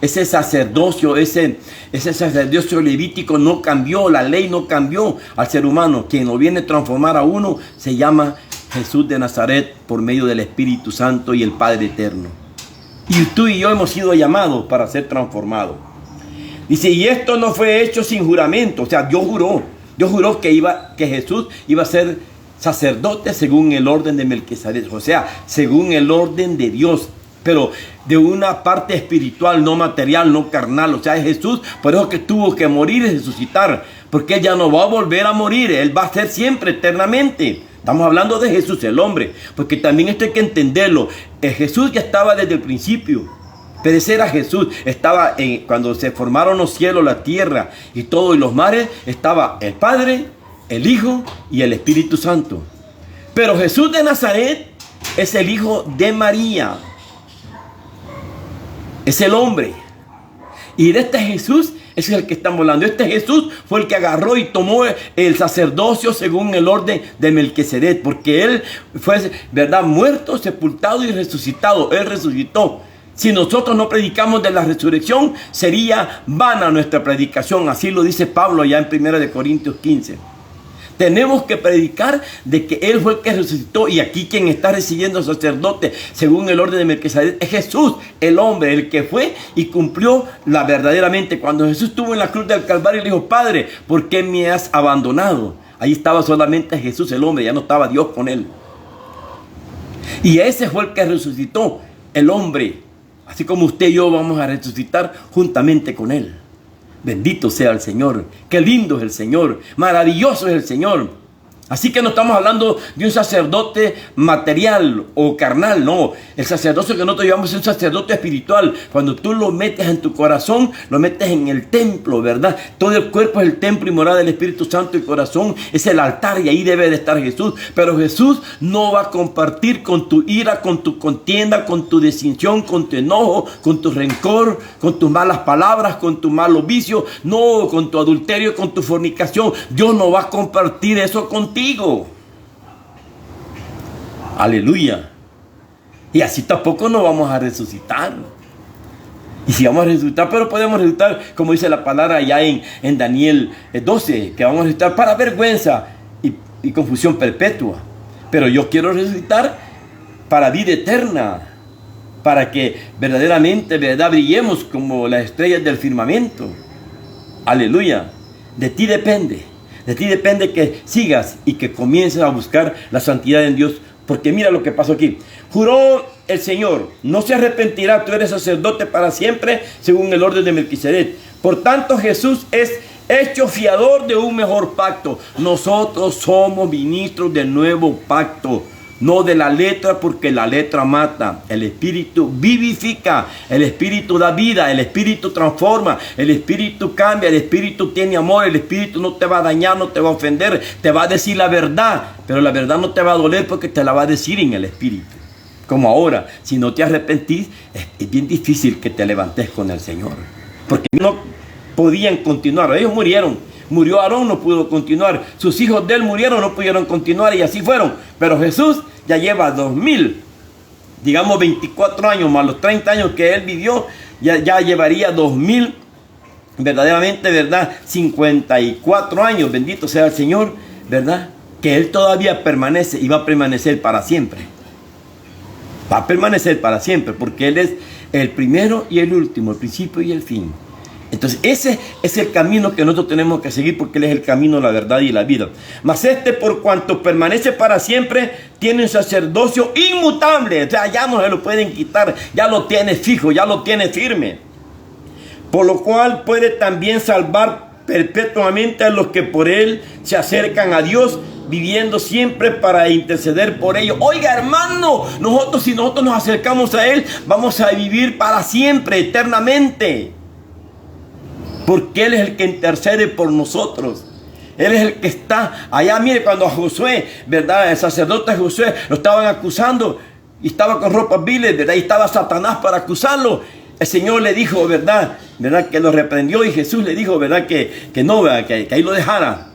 ese sacerdocio, ese sacerdocio levítico no cambió, la ley no cambió al ser humano. Quien lo viene a transformar a uno se llama Jesús de Nazaret por medio del Espíritu Santo y el Padre Eterno. Y tú y yo hemos sido llamados para ser transformados. Dice, y esto no fue hecho sin juramento. O sea, Dios juró que Jesús iba a ser sacerdote según el orden de Melquisedec, o sea, según el orden de Dios, pero de una parte espiritual, no material, no carnal. O sea, es Jesús, por eso que tuvo que morir y resucitar, porque Él ya no va a volver a morir, Él va a ser siempre, eternamente. Estamos hablando de Jesús, el hombre, porque también esto hay que entenderlo. Jesús ya estaba desde el principio, pero ese era Jesús. Estaba cuando se formaron los cielos, la tierra y todo, y los mares, estaba el Padre, el Hijo y el Espíritu Santo. Pero Jesús de Nazaret es el Hijo de María. Es el hombre. Y de este Jesús es el que estamos hablando. Este Jesús fue el que agarró y tomó el sacerdocio según el orden de Melquisedec, porque Él fue, ¿verdad?, muerto, sepultado y resucitado. Él resucitó. Si nosotros no predicamos de la resurrección, sería vana nuestra predicación. Así lo dice Pablo ya en 1 Corintios 15. Tenemos que predicar de que Él fue el que resucitó, y aquí quien está recibiendo sacerdote según el orden de Melquisedec es Jesús, el hombre, el que fue y cumplió la verdaderamente. Cuando Jesús estuvo en la cruz del Calvario, le dijo: Padre, ¿por qué me has abandonado? Ahí estaba solamente Jesús, el hombre, ya no estaba Dios con Él. Y ese fue el que resucitó, el hombre. Así como usted y yo vamos a resucitar juntamente con Él. Bendito sea el Señor. Qué lindo es el Señor. Maravilloso es el Señor. Así que no estamos hablando de un sacerdote material o carnal, no. El sacerdocio que nosotros llevamos es un sacerdote espiritual. Cuando tú lo metes en tu corazón, lo metes en el templo, ¿verdad? Todo el cuerpo es el templo y morada del Espíritu Santo. El corazón es el altar, y ahí debe de estar Jesús. Pero Jesús no va a compartir con tu ira, con tu contienda, con tu distinción, con tu enojo, con tu rencor, con tus malas palabras, con tu malos vicios, no, con tu adulterio, con tu fornicación. Dios no va a compartir eso contigo. Aleluya. Y así tampoco no vamos a resucitar. Y si vamos a resucitar, pero podemos resucitar, como dice la palabra allá en Daniel 12, que vamos a resucitar para vergüenza y confusión perpetua. Pero yo quiero resucitar para vida eterna, para que verdaderamente, ¿verdad?, brillemos como las estrellas del firmamento. Aleluya. De ti depende. De ti depende que sigas y que comiences a buscar la santidad en Dios. Porque mira lo que pasó aquí. Juró el Señor: no se arrepentirá, tú eres sacerdote para siempre, según el orden de Melquisedec. Por tanto, Jesús es hecho fiador de un mejor pacto. Nosotros somos ministros del nuevo pacto. No de la letra, porque la letra mata. El Espíritu vivifica, el Espíritu da vida, el Espíritu transforma, el Espíritu cambia, el Espíritu tiene amor, el Espíritu no te va a dañar, no te va a ofender, te va a decir la verdad, pero la verdad no te va a doler porque te la va a decir en el Espíritu. Como ahora, si no te arrepentís, es bien difícil que te levantes con el Señor, porque no podían continuar. Ellos murieron. Murió Aarón, no pudo continuar. Sus hijos de él murieron, no pudieron continuar, y así fueron. Pero Jesús ya lleva 24 años más los 30 años que él vivió, ya llevaría 2000, verdaderamente, ¿verdad? 54 años, bendito sea el Señor, ¿verdad? Que él todavía permanece y va a permanecer para siempre. Va a permanecer para siempre, porque él es el primero y el último, el principio y el fin. Entonces ese es el camino que nosotros tenemos que seguir, porque Él es el camino, la verdad y la vida. Mas por cuanto permanece para siempre, tiene un sacerdocio inmutable. O sea, ya no se lo pueden quitar, ya lo tiene fijo, ya lo tiene firme. Por lo cual puede también salvar perpetuamente a los que por Él se acercan a Dios, viviendo siempre para interceder por ellos. Oiga, hermano, si nosotros nos acercamos a Él, vamos a vivir para siempre, eternamente. Porque Él es el que intercede por nosotros. Él es el que está allá. Mire, cuando a Josué, ¿verdad?, el sacerdote Josué, lo estaban acusando y estaba con ropas viles, ¿verdad?, y estaba Satanás para acusarlo. El Señor le dijo, ¿verdad?, que lo reprendió, y Jesús le dijo, ¿verdad?, que no, que ahí lo dejara,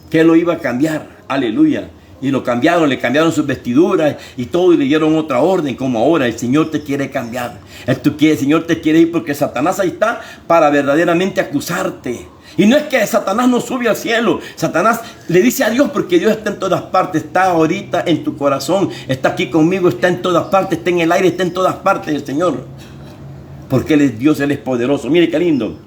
que Él lo iba a cambiar. Aleluya. Y lo cambiaron, le cambiaron sus vestiduras y todo, y le dieron otra orden. Como ahora el Señor te quiere cambiar. El Señor te quiere ir, porque Satanás ahí está para verdaderamente acusarte. Y no es que Satanás no sube al cielo. Satanás le dice a Dios, porque Dios está en todas partes. Está ahorita en tu corazón, está aquí conmigo, está en todas partes, está en el aire, está en todas partes el Señor. Porque Él es Dios, Él es poderoso. Mire qué lindo.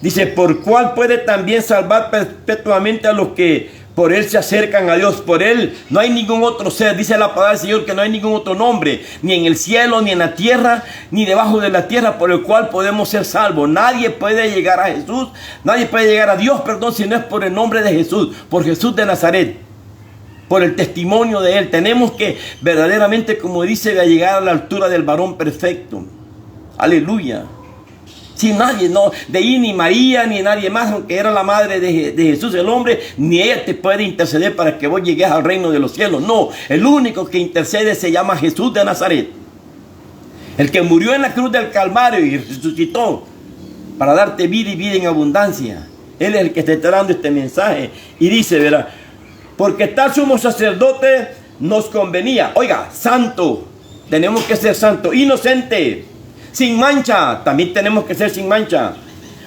Dice: por cual puede también salvar perpetuamente a los que Por Él se acercan a Dios, por Él no hay ningún otro ser. Dice la palabra del Señor que no hay ningún otro nombre, ni en el cielo, ni en la tierra, ni debajo de la tierra, por el cual podemos ser salvos. Nadie puede llegar a Jesús, nadie puede llegar a Dios, perdón, si no es por el nombre de Jesús, por Jesús de Nazaret, por el testimonio de Él. Tenemos que verdaderamente, como dice, llegar a la altura del varón perfecto. Aleluya. Si nadie, no, de ahí ni María, ni nadie más, aunque era la madre de Jesús, el hombre, ni ella te puede interceder para que vos llegues al reino de los cielos. No, el único que intercede se llama Jesús de Nazaret. El que murió en la cruz del Calvario y resucitó para darte vida y vida en abundancia. Él es el que te está dando este mensaje. Y dice, verá, porque tal sumo sacerdote nos convenía. Oiga, santo, tenemos que ser santo, inocente, sin mancha, también tenemos que ser sin mancha,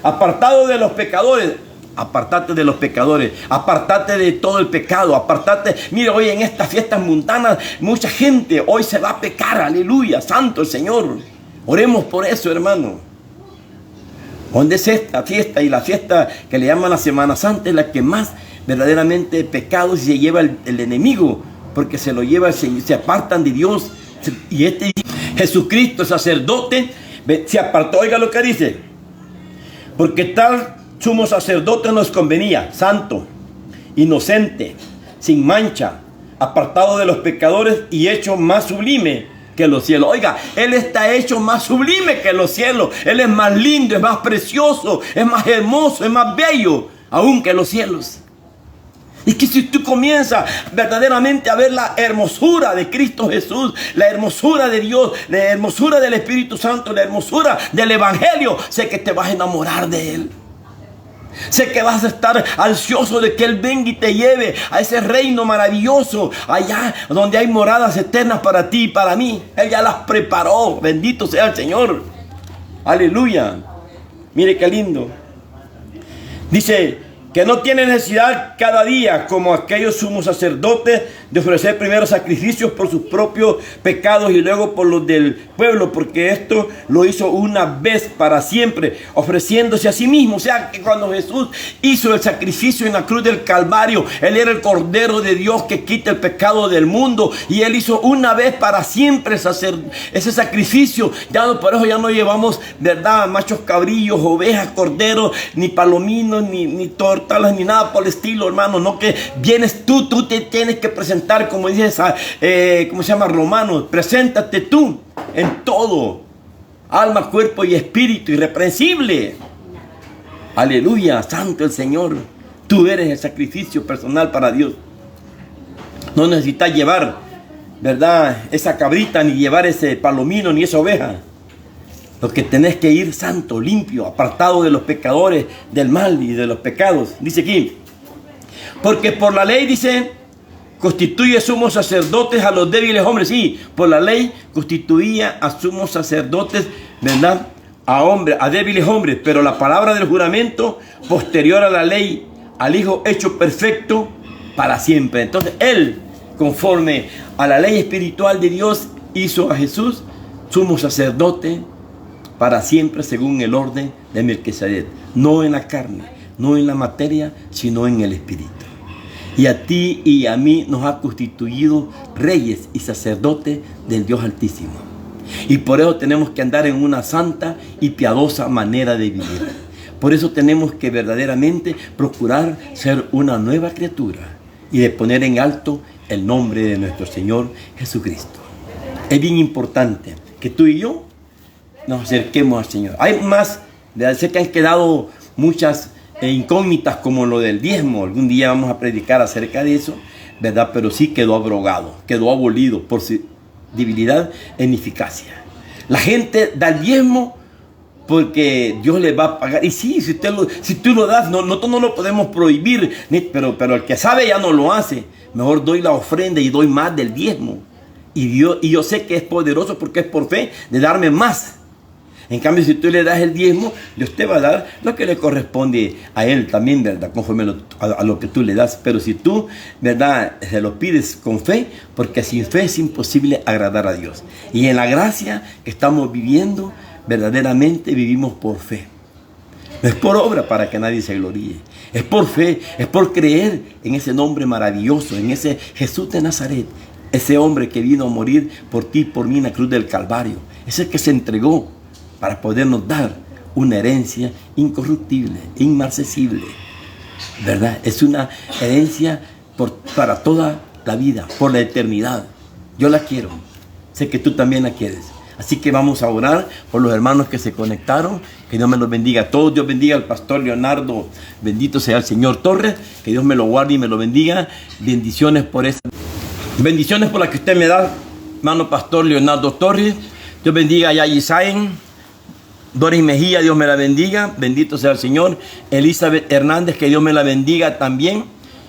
apartado de los pecadores. Apartate de los pecadores, apartate de todo el pecado, apartate. Mire, hoy en estas fiestas mundanas, mucha gente hoy se va a pecar, aleluya, santo el Señor. Oremos por eso, hermano. ¿Dónde es esta fiesta? Y la fiesta que le llaman la Semana Santa es la que más verdaderamente pecados se lleva el enemigo, porque se lo lleva, se apartan de Dios. Y Jesucristo, sacerdote, se apartó. Oiga lo que dice: porque tal sumo sacerdote nos convenía, santo, inocente, sin mancha, apartado de los pecadores y hecho más sublime que los cielos. Oiga, Él está hecho más sublime que los cielos. Él es más lindo, es más precioso, es más hermoso, es más bello aún que los cielos. Y que si tú comienzas verdaderamente a ver la hermosura de Cristo Jesús, la hermosura de Dios, la hermosura del Espíritu Santo, la hermosura del Evangelio, sé que te vas a enamorar de Él. Sé que vas a estar ansioso de que Él venga y te lleve a ese reino maravilloso, allá donde hay moradas eternas para ti y para mí. Él ya las preparó, bendito sea el Señor. Aleluya. Mire qué lindo. Dice que no tiene necesidad cada día, como aquellos sumos sacerdotes, de ofrecer primero sacrificios por sus propios pecados y luego por los del pueblo, porque esto lo hizo una vez para siempre, ofreciéndose a sí mismo. O sea, que cuando Jesús hizo el sacrificio en la cruz del Calvario, Él era el Cordero de Dios que quita el pecado del mundo, y Él hizo una vez para siempre ese sacrificio. Ya no, por eso ya no llevamos, ¿verdad?, machos cabrillos, ovejas, corderos, ni palominos, ni tortas, ni nada por el estilo, hermano. No, que vienes tú te tienes que presentar, como dice ¿cómo se llama? Romanos. Preséntate tú en todo, alma, cuerpo y espíritu, irreprensible. Aleluya, santo el Señor. Tú eres el sacrificio personal para Dios. No necesitas llevar, ¿verdad?, esa cabrita, ni llevar ese palomino, ni esa oveja. Lo que tenés que ir santo, limpio, apartado de los pecadores, del mal y de los pecados. Dice aquí, porque por la ley, dice, constituye sumos sacerdotes a los débiles hombres. Sí, por la ley constituía a sumos sacerdotes, ¿verdad?, a hombres, a débiles hombres. Pero la palabra del juramento, posterior a la ley, al Hijo hecho perfecto para siempre. Entonces Él, conforme a la ley espiritual de Dios, hizo a Jesús sumo sacerdote para siempre, según el orden de Melquisedec. No en la carne, no en la materia, sino en el Espíritu. Y a ti y a mí nos ha constituido reyes y sacerdotes del Dios Altísimo. Y por eso tenemos que andar en una santa y piadosa manera de vivir. Por eso tenemos que verdaderamente procurar ser una nueva criatura y de poner en alto el nombre de nuestro Señor Jesucristo. Es bien importante que tú y yo nos acerquemos al Señor. Hay más, sé que han quedado muchas incógnitas, como lo del diezmo. Algún día vamos a predicar acerca de eso, ¿verdad? Pero sí quedó abrogado, quedó abolido por su debilidad e ineficacia. La gente da el diezmo porque Dios le va a pagar. Y sí, si tú lo das, nosotros no lo podemos prohibir, pero el que sabe ya no lo hace. Mejor doy la ofrenda y doy más del diezmo. Y yo sé que es poderoso, porque es por fe, de darme más. En cambio, si tú le das el diezmo, Dios te va a dar lo que le corresponde a Él también, ¿verdad?, conforme a lo que tú le das. Pero si tú, ¿verdad?, se lo pides con fe, porque sin fe es imposible agradar a Dios. Y en la gracia que estamos viviendo, verdaderamente vivimos por fe. No es por obra para que nadie se gloríe. Es por fe, es por creer en ese nombre maravilloso, en ese Jesús de Nazaret. Ese hombre que vino a morir por ti y por mí en la cruz del Calvario. Ese que se entregó para podernos dar una herencia incorruptible, inmarcesible. ¿Verdad? Es una herencia para toda la vida, por la eternidad. Yo la quiero. Sé que tú también la quieres. Así que vamos a orar por los hermanos que se conectaron. Que Dios me los bendiga a todos. Dios bendiga al pastor Leonardo. Bendito sea el Señor Torres. Que Dios me lo guarde y me lo bendiga. Bendiciones por esa. Bendiciones por las que usted me da, hermano pastor Leonardo Torres. Dios bendiga a Yayi Sain. Doris Mejía, Dios me la bendiga. Bendito sea el Señor. Elizabeth Hernández, que Dios me la bendiga también.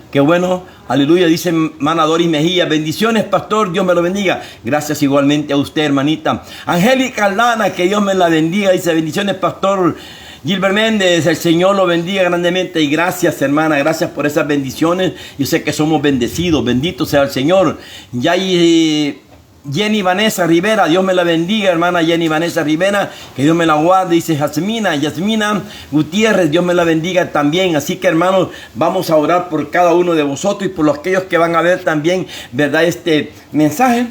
Qué bueno, aleluya, dice hermana Doris Mejía. Bendiciones, pastor, Dios me lo bendiga. Gracias igualmente a usted, hermanita. Angélica Lana, que Dios me la bendiga. Dice, bendiciones, pastor Gilbert Méndez, el Señor lo bendiga grandemente. Y gracias, hermana, gracias por esas bendiciones. Yo sé que somos bendecidos. Bendito sea el Señor. Jenny Vanessa Rivera, Dios me la bendiga, hermana Jenny Vanessa Rivera, que Dios me la guarde. Dice Yasmina Gutiérrez, Dios me la bendiga también. Así que, hermanos, vamos a orar por cada uno de vosotros y por aquellos que van a ver también, ¿verdad?, este mensaje.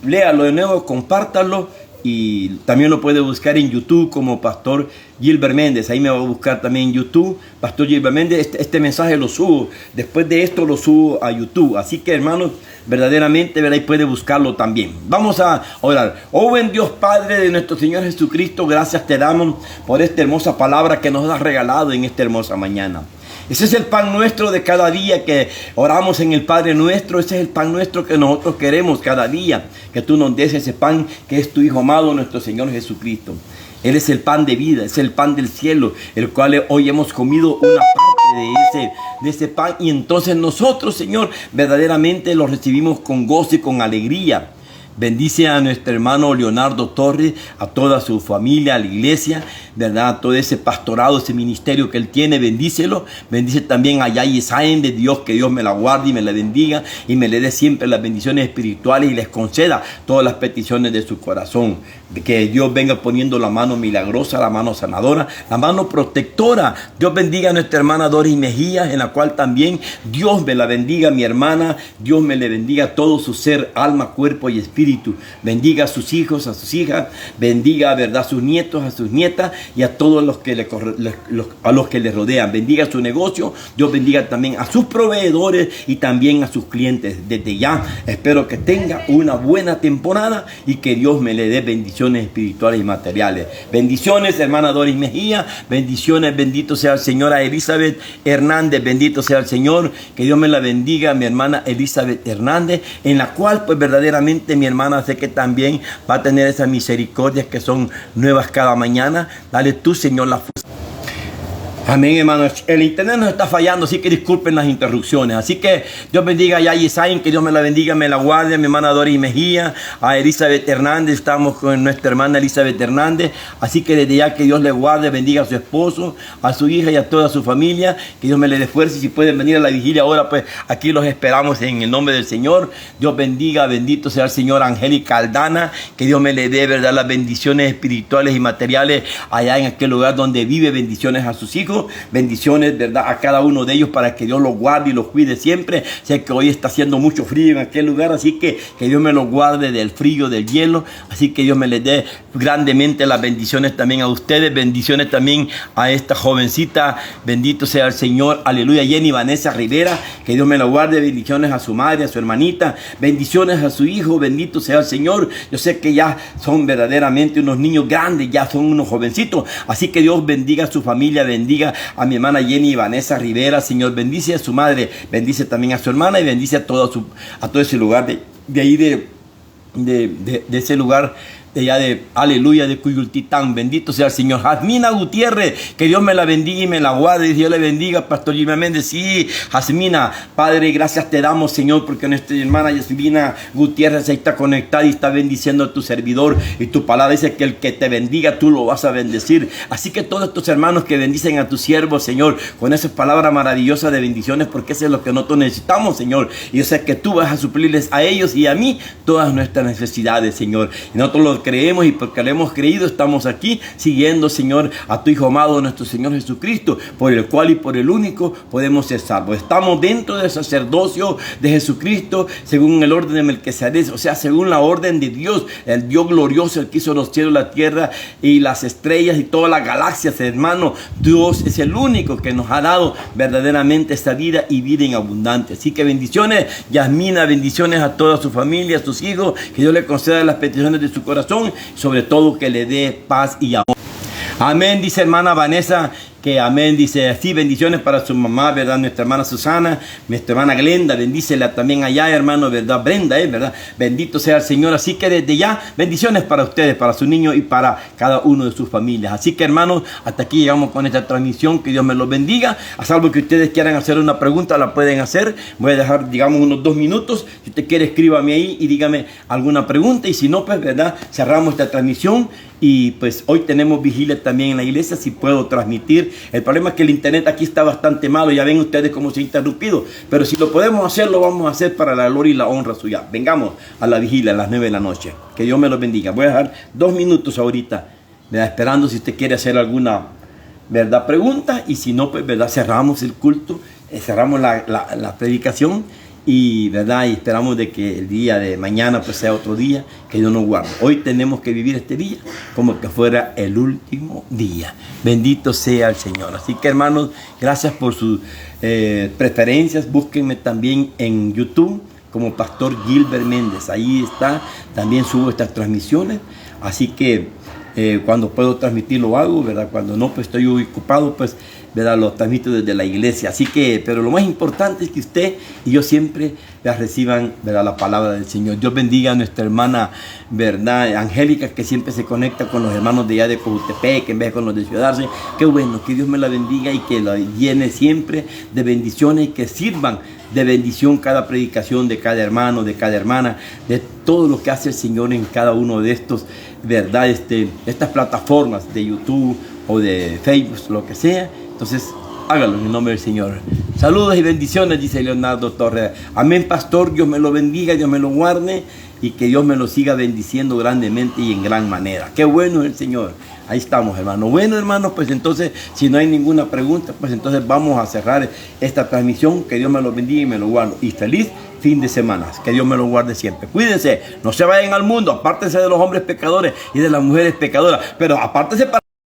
Léalo de nuevo, compártalo. Y también lo puede buscar en YouTube como Pastor Gilbert Méndez. Ahí me va a buscar también en YouTube, Pastor Gilbert Méndez. Este mensaje lo subo. Después de esto lo subo a YouTube. Así que, hermanos, verdaderamente, ¿verdad?, y puede buscarlo también. Vamos a orar. Oh, buen Dios Padre de nuestro Señor Jesucristo, gracias te damos por esta hermosa palabra que nos has regalado en esta hermosa mañana. Ese es el pan nuestro de cada día que oramos en el Padre nuestro. Ese es el pan nuestro que nosotros queremos cada día. Que tú nos des ese pan que es tu Hijo amado, nuestro Señor Jesucristo. Él es el pan de vida, es el pan del cielo, el cual hoy hemos comido una parte de ese pan. Y entonces nosotros, Señor, verdaderamente lo recibimos con gozo y con alegría. Bendice a nuestro hermano Leonardo Torres, a toda su familia, a la iglesia, ¿verdad?, a todo ese pastorado, ese ministerio que él tiene. Bendícelo. Bendice también a Yayi Sain de Dios, que Dios me la guarde y me la bendiga y me le dé siempre las bendiciones espirituales y les conceda todas las peticiones de su corazón. Que Dios venga poniendo la mano milagrosa, la mano sanadora, la mano protectora. Dios bendiga a nuestra hermana Doris Mejía, en la cual también Dios me la bendiga, mi hermana. Dios me le bendiga todo su ser, alma, cuerpo y espíritu. Bendiga a sus hijos, a sus hijas. Bendiga, ¿verdad?, a sus nietos, a sus nietas y a todos los que le rodean. Bendiga su negocio. Dios bendiga también a sus proveedores y también a sus clientes. Desde ya espero que tenga una buena temporada y que Dios me le dé bendiciones espirituales y materiales. Bendiciones, hermana Doris Mejía. Bendiciones, bendito sea el Señor. A Elizabeth Hernández, bendito sea el Señor. Que Dios me la bendiga, mi hermana Elizabeth Hernández, en la cual pues verdaderamente mi hermana sé que también va a tener esas misericordias que son nuevas cada mañana. Dale tú, Señor, la fuerza. Amén, hermanos. El internet nos está fallando, así que disculpen las interrupciones. Así que Dios bendiga a Yayi Sain, que Dios me la bendiga, me la guarde. A mi hermana Doris Mejía, a Elizabeth Hernández, estamos con nuestra hermana Elizabeth Hernández. Así que desde ya que Dios le guarde, bendiga a su esposo, a su hija y a toda su familia. Que Dios me le dé fuerza y si pueden venir a la vigilia ahora, pues aquí los esperamos en el nombre del Señor. Dios bendiga, bendito sea el Señor. Angélica Aldana, que Dios me le dé, ¿verdad?, las bendiciones espirituales y materiales allá en aquel lugar donde vive. Bendiciones a sus hijos. Bendiciones, ¿verdad?, a cada uno de ellos para que Dios los guarde y los cuide siempre. Sé que hoy está haciendo mucho frío en aquel lugar, así que Dios me los guarde del frío, del hielo. Así que Dios me les dé grandemente las bendiciones también a ustedes. Bendiciones también a esta jovencita. Bendito sea el Señor. Aleluya. Jenny Vanessa Rivera, que Dios me la guarde. Bendiciones a su madre, a su hermanita. Bendiciones a su hijo. Bendito sea el Señor. Yo sé que ya son verdaderamente unos niños grandes, ya son unos jovencitos. Así que Dios bendiga a su familia, bendiga a mi hermana Jenny Vanessa Rivera. Señor, bendice a su madre, bendice también a su hermana y bendice a todo ese lugar de ahí de ese lugar de allá de aleluya de Cuyultitán. Bendito sea el Señor. Jasmina Gutiérrez, que Dios me la bendiga y me la guarde. Dios le bendiga, Pastor Gilbert Méndez. Sí, Jasmina, Padre, gracias te damos, Señor, porque nuestra hermana Jasmina Gutiérrez ahí está conectada y está bendiciendo a tu servidor. Y tu palabra dice que el que te bendiga, tú lo vas a bendecir. Así que todos estos hermanos que bendicen a tu siervo, Señor, con esas palabras maravillosas de bendiciones, porque eso es lo que nosotros necesitamos, Señor. Y yo sé que tú vas a suplirles a ellos y a mí todas nuestras necesidades, Señor. Y nosotros lo creemos y porque lo hemos creído estamos aquí siguiendo, Señor, a tu Hijo amado, nuestro Señor Jesucristo, por el cual y por el único podemos ser salvos. Estamos dentro del sacerdocio de Jesucristo según el orden de Melquisedec, o sea, según la orden de Dios, el Dios glorioso, el que hizo los cielos, la tierra y las estrellas y todas las galaxias, hermano. Dios es el único que nos ha dado verdaderamente esta vida y vida en abundante. Así que bendiciones, Yasmina, bendiciones a toda su familia, a sus hijos, que Dios le conceda las peticiones de su corazón, sobre todo que le dé paz y amor. Amén, dice hermana Vanessa, que amén, dice así, bendiciones para su mamá, ¿verdad? Nuestra hermana Susana, nuestra hermana Glenda, bendícela también allá, hermano, ¿verdad? Brenda, ¿verdad? Bendito sea el Señor. Así que desde ya, bendiciones para ustedes, para su niño y para cada uno de sus familias. Así que, hermanos, hasta aquí llegamos con esta transmisión, que Dios me los bendiga. A salvo que ustedes quieran hacer una pregunta, la pueden hacer. Voy a dejar, digamos, unos 2 minutos. Si usted quiere, escríbame ahí y dígame alguna pregunta. Y si no, pues, ¿verdad? Cerramos esta transmisión. Y pues hoy tenemos vigilia también en la iglesia, si puedo transmitir. El problema es que el internet aquí está bastante malo, ya ven ustedes cómo se ha interrumpido, pero si lo podemos hacer, lo vamos a hacer para la gloria y la honra suya. Vengamos a la vigilia a las 9 de la noche. Que Dios me los bendiga. Voy a dejar 2 minutos ahorita, ¿verdad? Esperando si usted quiere hacer alguna, ¿verdad?, pregunta, y si no, pues, ¿verdad?, cerramos el culto, cerramos la predicación. Y, ¿verdad?, y esperamos de que el día de mañana pues sea otro día, que Dios nos guarde. Hoy tenemos que vivir este día como que fuera el último día. Bendito sea el Señor. Así que, hermanos, gracias por sus preferencias. Búsquenme también en YouTube como Pastor Gilbert Méndez. Ahí está, también subo estas transmisiones. Así que cuando puedo transmitir lo hago, ¿verdad? Cuando no, pues estoy ocupado, pues, ¿verdad?, lo transmito desde la iglesia. Así que, pero lo más importante es que usted y yo siempre reciban, ¿verdad?, la palabra del Señor. Dios bendiga a nuestra hermana, ¿verdad?, Angélica, que siempre se conecta con los hermanos de allá de Cojutepec, en vez de con los de Ciudad Arce. Qué bueno, que Dios me la bendiga y que la llene siempre de bendiciones y que sirvan de bendición cada predicación de cada hermano, de cada hermana, de todo lo que hace el Señor en cada uno de estos, ¿verdad?, estas plataformas de YouTube o de Facebook, lo que sea. Entonces, hágalo en el nombre del Señor. Saludos y bendiciones, dice Leonardo Torres. Amén, pastor. Dios me lo bendiga, Dios me lo guarde y que Dios me lo siga bendiciendo grandemente y en gran manera. Qué bueno es el Señor. Ahí estamos, hermano. Bueno, hermanos, pues entonces, si no hay ninguna pregunta, pues entonces vamos a cerrar esta transmisión. Que Dios me lo bendiga y me lo guarde. Y feliz fin de semana. Que Dios me lo guarde siempre. Cuídense, no se vayan al mundo. Apártense de los hombres pecadores y de las mujeres pecadoras. Pero apártense para